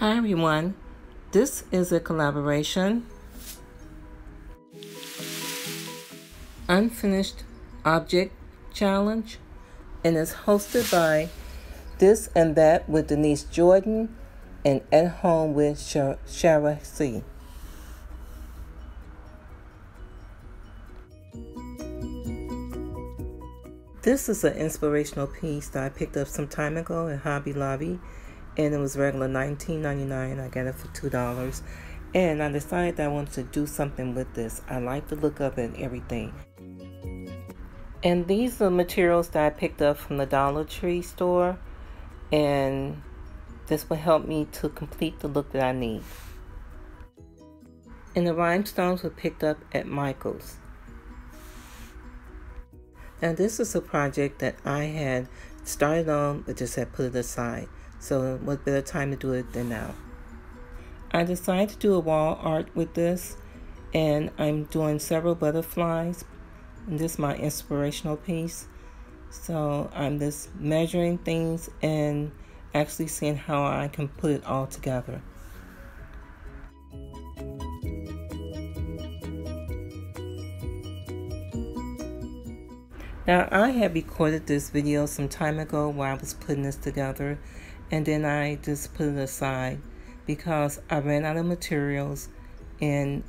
Hi everyone, this is a collaboration, Unfinished Object Challenge, and is hosted by This and That with Denise Jordan and At Home with Shara C. This is an inspirational piece that I picked up some time ago at Hobby Lobby, and it was regular $19.99. I got it for $2, and I decided that I wanted to do something with this. I like to look up at everything. And these are materials that I picked up from the Dollar Tree store, and this will help me to complete the look that I need. And the rhinestones were picked up at Michael's. Now this is a project that I had started on but just had put it aside. So what better time to do it than now. I decided to do a wall art with this, and I'm doing several butterflies. And this is my inspirational piece. So I'm just measuring things and actually seeing how I can put it all together. Now I had recorded this video some time ago while I was putting this together, and then I just put it aside because I ran out of materials and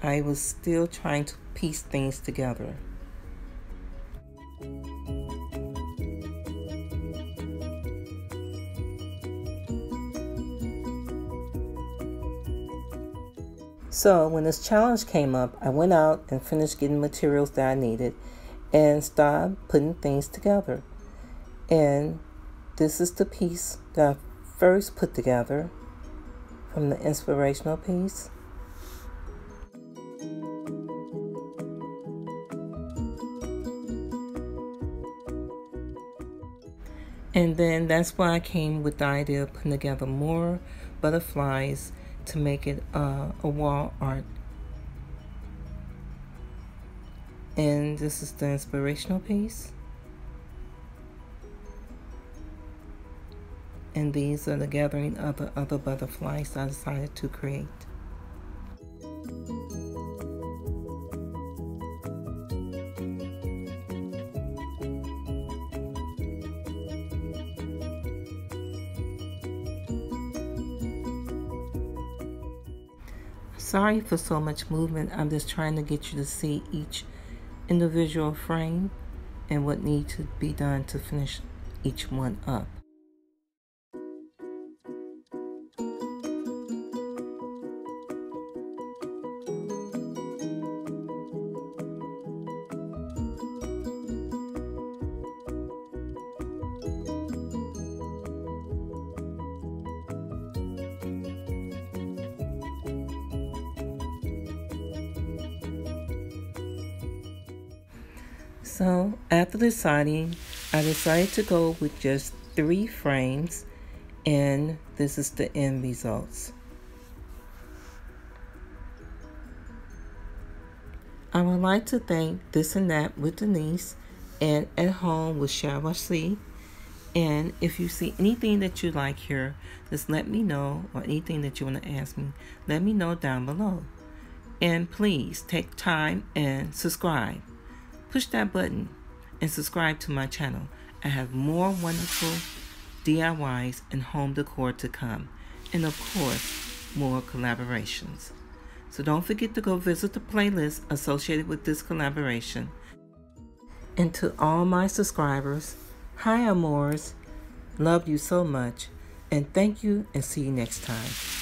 I was still trying to piece things together. So when this challenge came up, I went out and finished getting materials that I needed and started putting things together. And this is the piece that I first put together from the inspirational piece. And then that's why I came with the idea of putting together more butterflies to make it a wall art. And this is the inspirational piece. And these are the gathering of the other butterflies I decided to create. Sorry for so much movement. I'm just trying to get you to see each individual frame and what needs to be done to finish each one up. So after deciding, I decided to go with just 3 frames, and this is the end results. I would like to thank This and That with Denise and At Home with Shara C. And if you see anything that you like here, just let me know, or anything that you want to ask me, let me know down below. And please take time and subscribe. Push that button and subscribe to my channel. I have more wonderful DIYs and home decor to come, and of course more collaborations. So don't forget to go visit the playlist associated with this collaboration. And to all my subscribers, hi amores, love you so much, and thank you, and see you next time.